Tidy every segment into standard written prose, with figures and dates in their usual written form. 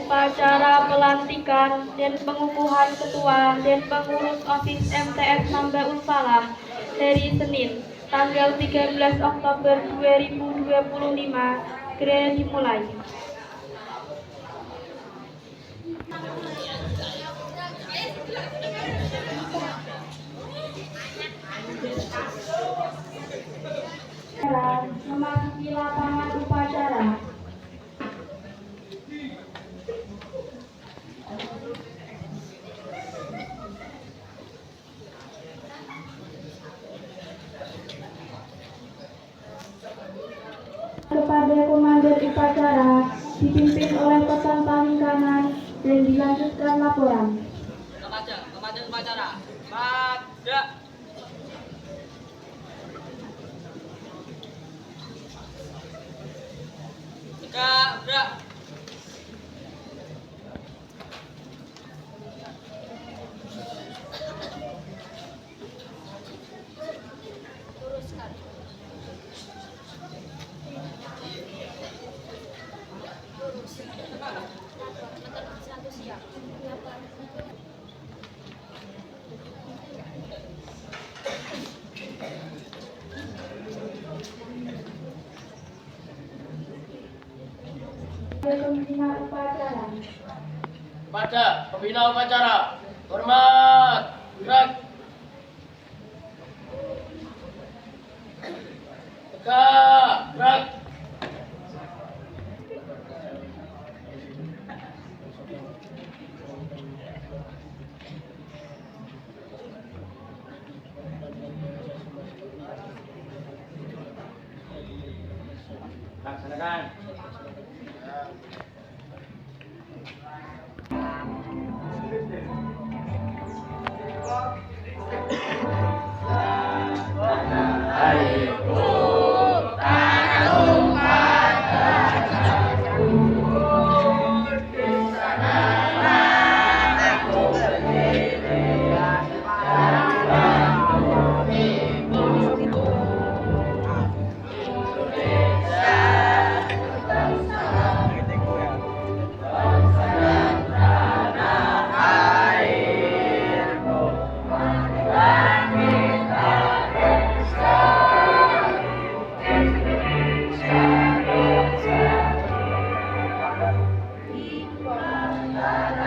upacara pelantikan dan pengukuhan ketua dan pengurus OSIS MTS Mambaul Falah hari Senin, tanggal 13 Oktober 2025, segera dimulai. Memasuki lapangan upacara. Kepada komandan upacara dipimpin oleh pesan paling kanan dan dilanjutkan laporan. Komandan upacara, pada. Gerak. Pembina upacara. Pada pembina upacara, hormat, gerak. Tegak, gerak. Laksanakan.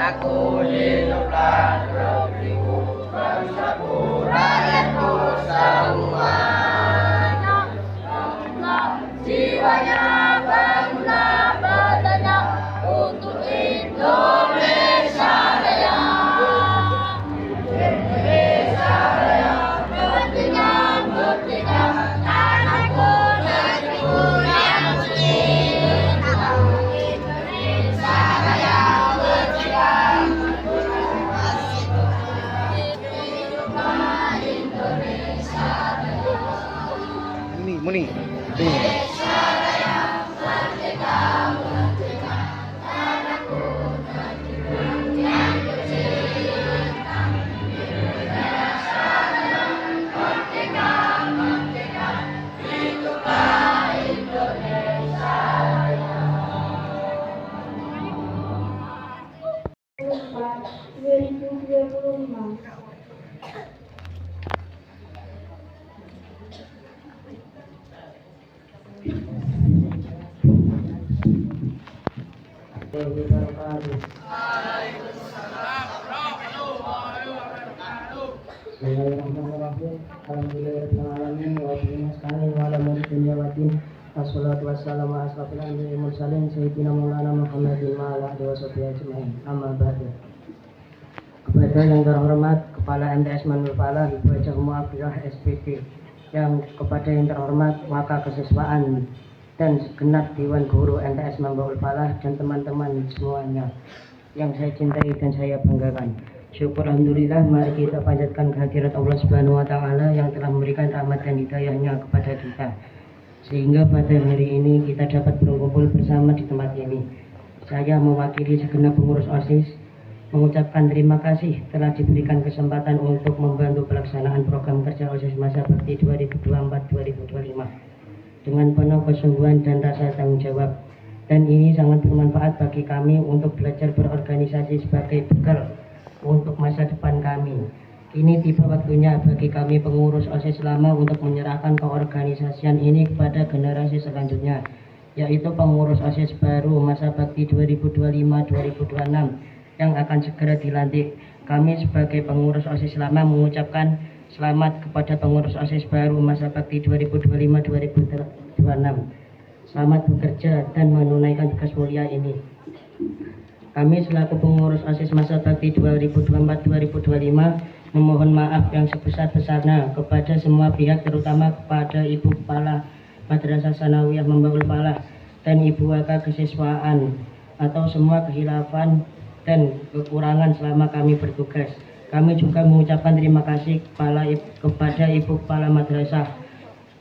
Aku hiduplah negeriku, bangsaku, rakyatku semuanya. Jiwanya bangunlah bertanya untuk Indonesia Raya. Indonesia Raya, merdeka, merdeka, tanahku, negeriku yang suci. Indonesia Raya, merdeka. Muni. Wassalatu wassalamu ala asrofil anbiya'i wal mursalin sayyidina maulana Muhammadin wa ala alihi washabihi ajmain. Amma ba'du. Kepada yang terhormat Kepala MTS Mambaul Falah Ibu Hajah Ummu Abdillah SPD, yang kepada yang terhormat Waka Kesiswaan dan segenap Dewan Guru MTS Mambaul Falah dan teman-teman semuanya yang saya cintai dan saya banggakan. Syukur alhamdulillah, mari kita panjatkan kehadirat Allah Subhanahu wa taala yang telah memberikan rahmat dan hidayahnya kepada kita, sehingga pada hari ini kita dapat berkumpul bersama di tempat ini. Saya mewakili segenap pengurus OSIS mengucapkan terima kasih telah diberikan kesempatan untuk membantu pelaksanaan program kerja OSIS masa bakti 2024-2025 dengan penuh kesungguhan dan rasa tanggung jawab. dan ini sangat bermanfaat bagi kami untuk belajar berorganisasi sebagai bekal untuk masa depan kami. Kini tiba waktunya bagi kami pengurus OSIS lama untuk menyerahkan keorganisasian ini kepada generasi selanjutnya, yaitu pengurus OSIS baru masa bakti 2025-2026 yang akan segera dilantik. Kami sebagai pengurus OSIS lama mengucapkan selamat kepada pengurus OSIS baru masa bakti 2025-2026. Selamat bekerja dan menunaikan tugas mulia ini. Kami selaku pengurus OSIS masa bakti 2024-2025 memohon maaf yang sebesar-besarnya kepada semua pihak, terutama kepada Ibu Kepala Madrasah Tsanawiyah Membaul Falah dan Ibu Waka Kesiswaan atau semua kehilafan dan kekurangan selama kami bertugas. Kami juga mengucapkan terima kasih kepada Ibu Kepala Madrasah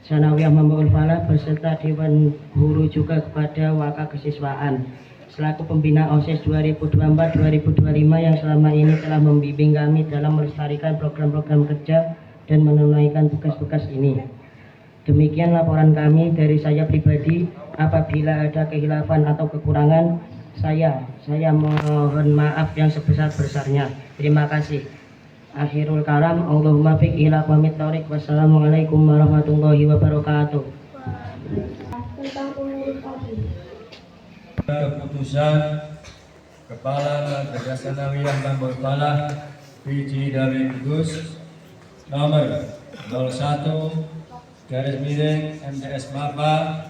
Tsanawiyah Membaul Falah beserta Dewan Guru, juga kepada Waka Kesiswaan selaku pembina OSIS 2024-2025 yang selama ini telah membimbing kami dalam melestarikan program-program kerja dan menunaikan tugas-tugas ini. Demikian laporan kami dari saya pribadi. Apabila ada kehilafan atau kekurangan, saya mohon maaf yang sebesar-besarnya. Terima kasih. Akhirul kalam, Allahumma fiq ila qamit tariq. Wassalamualaikum warahmatullahi wabarakatuh. Tentang pengurus OSIS. Keputusan Kepala Madrasah Tsanawiyah Membaul Falah Biji Darul Kudus nomor 01/MTS MAPA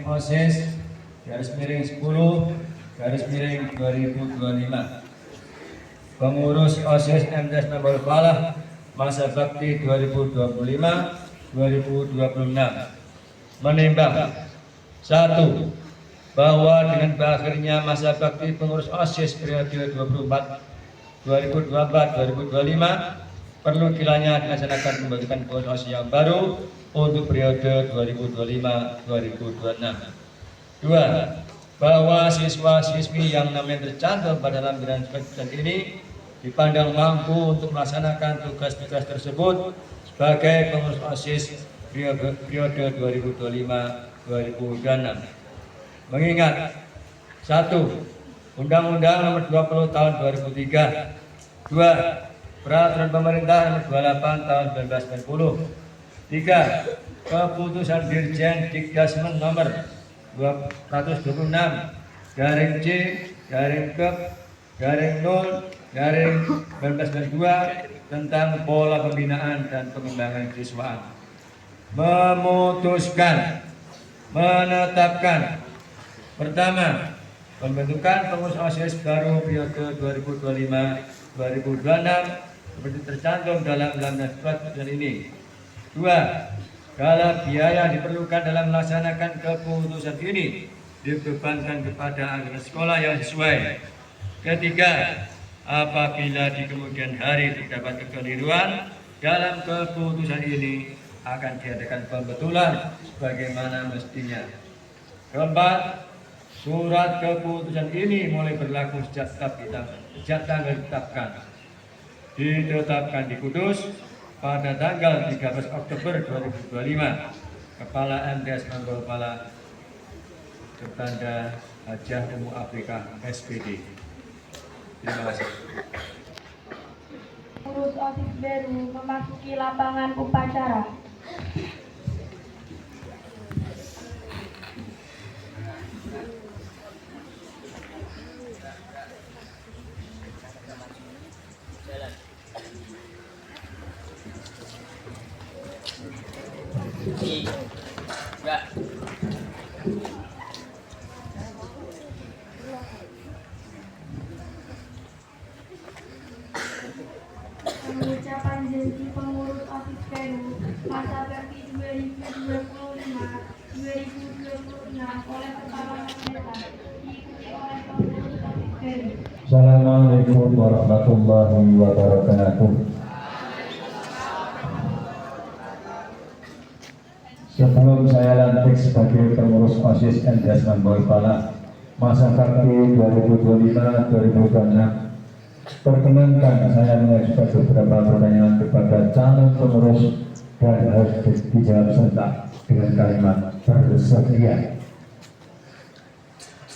/OSIS /10/2025. Pengurus OSIS MTS Membaul Falah masa bakti 2025-2026 menimbang 1. Bahwa dengan berakhirnya masa bakti pengurus OSIS periode 2024-2025 perlu kiranya dilaksanakan pembentukan pengurus OSIS yang baru untuk periode 2025-2026. 2. Bahwa siswa-siswi yang namanya tercantum pada lampiran keputusan ini dipandang mampu untuk melaksanakan tugas-tugas tersebut sebagai pengurus OSIS periode 2025-2026. Mengingat 1. Undang-Undang Nomor 20 Tahun 2003. 2. Peraturan Pemerintah Nomor 28 Tahun 1990. 3. Keputusan Dirjen Dikdasmen Nomor 226/Kep/0/1992 tentang pola pembinaan dan pengembangan kesiswaan. Memutuskan menetapkan pertama, pembentukan pengurus OSIS baru periode 2025-2026 seperti tercantum dalam lampiran surat keputusan ini. 2. Segala biaya diperlukan dalam melaksanakan keputusan ini dibebankan kepada anggaran sekolah yang sesuai. 3. Apabila di kemudian hari terdapat kekeliruan dalam keputusan ini, akan diadakan pembetulan sebagaimana mestinya. 4. Surat keputusan ini mulai berlaku sejak tanggal ditetapkan di Kudus pada tanggal 13 Oktober 2025. Kepala MTS Membaul Falah Bertanda Hajah Ummu Afrika SPD. Terima kasih. Pengurus OSIS baru memasuki lapangan upacara. Pengucapan janji pengurus OSIS baru masa bakti 2025-2026 oleh Kepala Madrasah diikuti oleh pengurus OSIS baru. Assalamualaikum warahmatullahi wabarakatuh. Sebelum saya lantik sebagai pengurus OSIS MTS Membaul Falah masa bakti 2025-2026, perkenankan saya mengajukan beberapa pertanyaan kepada calon pengurus dan harus dijawab serta dengan kalimat bersedia.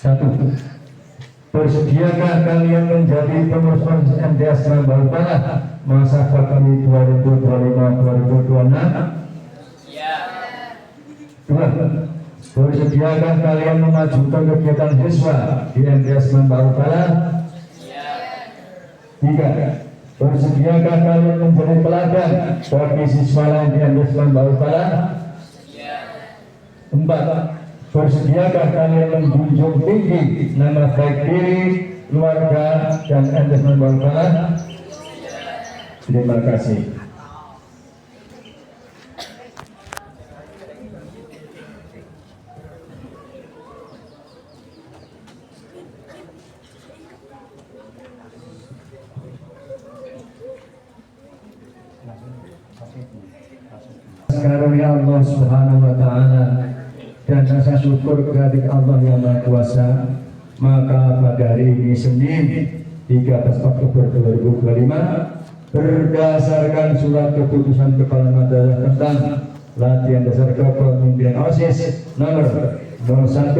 Satu, bersediakah kalian menjadi pengurus OSIS MTS Balikpapan masa bakti 2025-2026? Dua, bersediakah kalian memajukan kegiatan siswa di MTS Balikpapan? Tiga, bersediakah kalian menjadi teladan bagi siswa lain di MTS Balikpapan? Empat, bersediakah kalian menjunjung tinggi nama baik diri, keluarga, dan MTS Balikpapan? Terima kasih. Karunia Allah Subhanahu wa Ta'ala dan rasa syukur kehadirat Allah yang Maha Kuasa, maka pada hari ini Senin 13 Oktober 2025 berdasarkan surat keputusan Kepala Madrasah tentang latihan dasar kepemimpinan OSIS nomor 01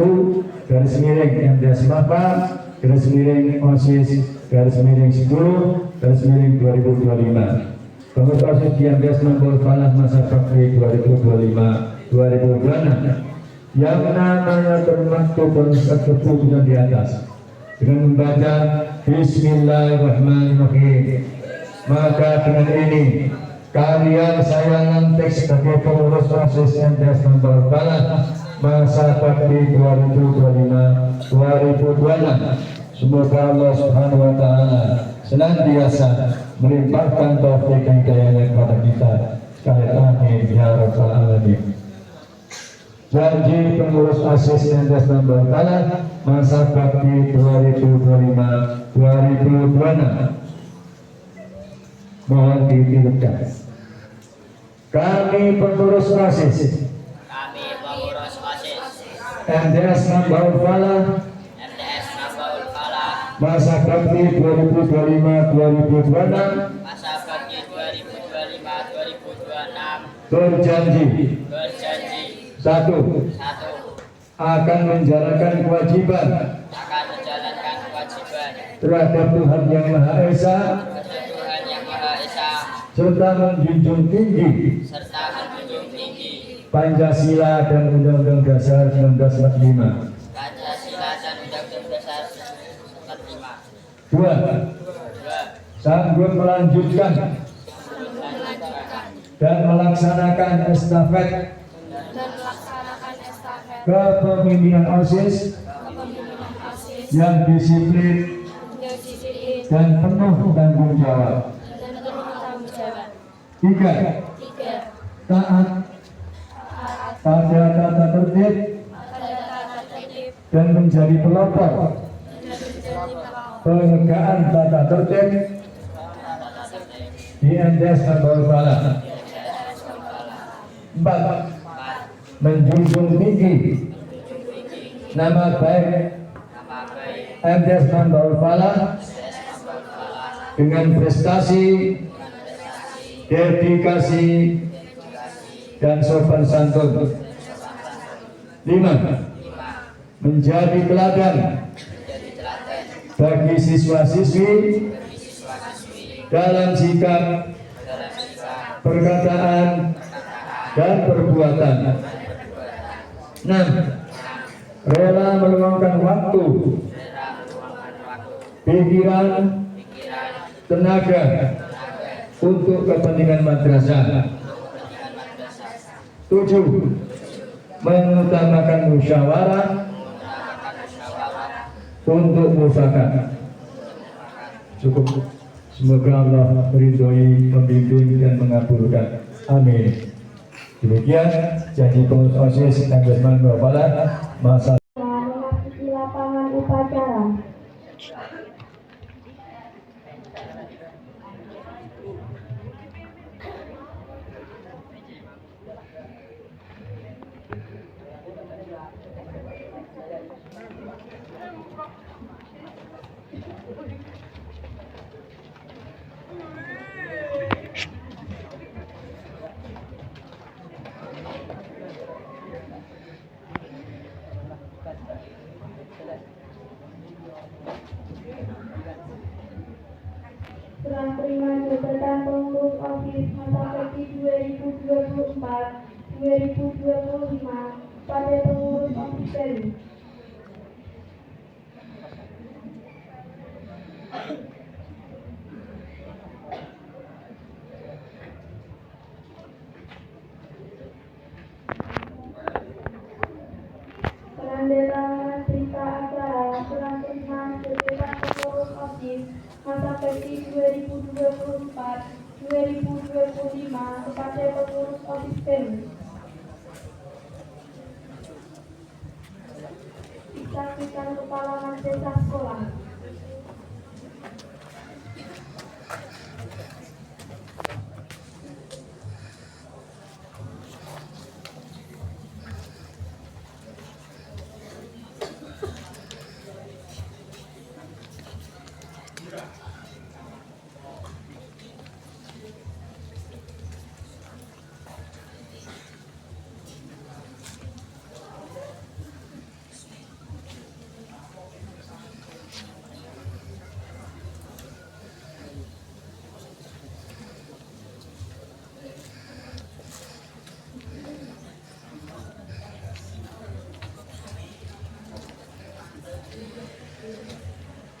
garis miring MTS Mapa garis miring OSIS garis miring 10 garis miring 2025. Pengurus OSIS di MTS Balikpapan masa bakti 2025-2026 yang namanya termaktub dalam keputusan di atas dengan membaca Bismillahirrahmanirrahim. Maka dengan ini kalian saya lantik sebagai pengurus OSIS MTS Balikpapan masa bakti 2025-2026. Semoga Allah Subhanahu wa Ta'ala senantiasa melimpahkan taufik dan hidayahnya kepada kita sekalian. Amin ya rabbal alamin. Janji pengurus OSIS MTS Balikpapan masa bakti 2025-2026. Mohon ditirukan. Kami pengurus OSIS MTS Balikpapan masa bakti 2025-2026 berjanji satu, akan menjalankan kewajiban terhadap Tuhan Yang Maha Esa serta menjunjung tinggi Pancasila dan Undang-Undang Dasar 1945. Dua, sanggup melanjutkan dan melaksanakan estafet kepemimpinan OSIS yang disiplin dan penuh tanggung jawab. Tiga, taat pada tata tertib dan menjadi pelopor penegakan tata tertib di MTS Balikpapan. Empat, menjunjung tinggi nama baik MTS Balikpapan dengan prestasi, dedikasi, dan sopan santun. Lima, menjadi teladan bagi siswa-siswi dalam sikap, perkataan, dan perbuatan. 6. Rela meluangkan waktu, pikiran, tenaga untuk kepentingan madrasah. 7. Mengutamakan musyawarah untuk mufakat. Cukup. Semoga Allah meridhoi, membimbing, dan mengabulkan. Amin. Demikian janji pengurus OSIS MTS Balikpapan masa memasuki lapangan upacara. serah terima jabatan pengurus OSIS masa bakti 2024-2025 pada pengurus OSIS baru. Penandatanganan berita acara serah terima jabatan pengurus OSIS masa bakti 2024-2025 kepada pengurus OSIS baru. Disaksikan Kepala Madrasah Sekolah.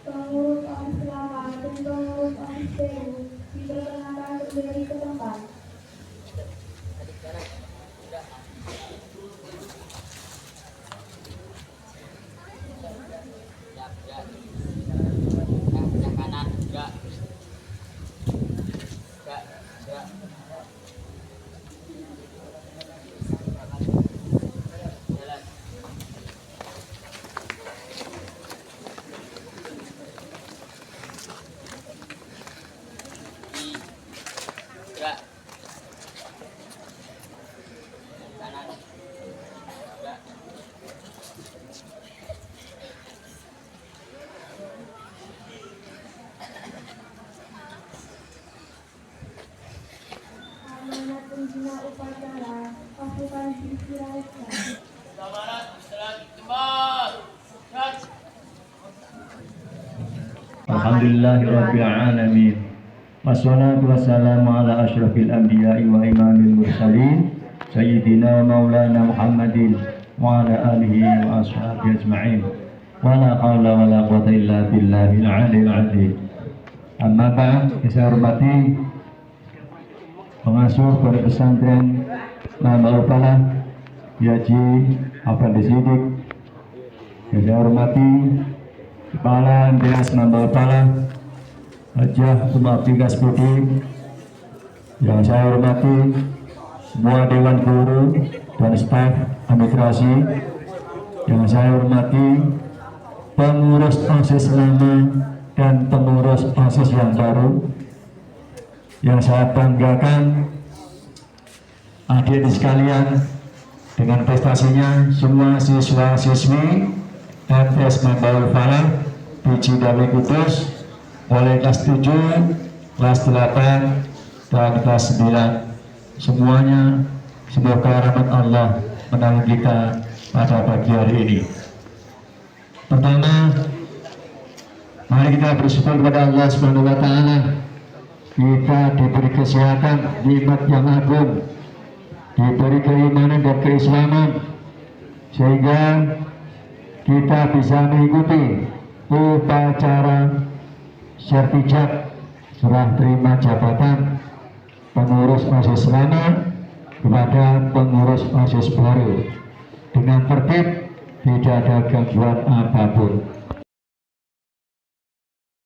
Pengurus OSIS lama dan pengurus OSIS baru diperkenalkan kembali ke tempat. Amanat pembina upacara pasukan diistirahatkan. Alhamdulillahirabbil alamin. Wassalatu wassalamu ala asyrafil anbiya'i wa imamil mursalin sayyidina maulana Muhammadin wa ala alihi wa ashabihi ajma'in. Wa la haula wa la quwwata illa billahil aliyil azim. Amma ba'd, saya hormati pengasuh Pondok Pesantren Mambaul Falah Yaji Afandi Sidik. Saya hormati Kepala MTS Mambaul Falah Hajah Tumafikas Budi. Yang saya hormati semua Dewan Guru dan staf administrasi. Yang saya hormati pengurus OSIS lama dan pengurus OSIS yang baru. Yang saya banggakan adik-adik sekalian dengan prestasinya semua siswa-siswi MTS Mambaul Falah Biji Dawi Kudus mulai kelas 7, kelas 8 dan kelas 9, semuanya semoga rahmat Allah menaungi kita pada pagi hari ini. Pertama, mari kita bersyukur kepada Allah Subhanahu wa Ta'ala. Kita diberi kesehatan, nikmat yang agung, diberi keimanan dan keislaman, sehingga kita bisa mengikuti upacara sertijab serah terima jabatan pengurus OSIS lama kepada pengurus OSIS baru dengan tertib, tidak ada gangguan apapun.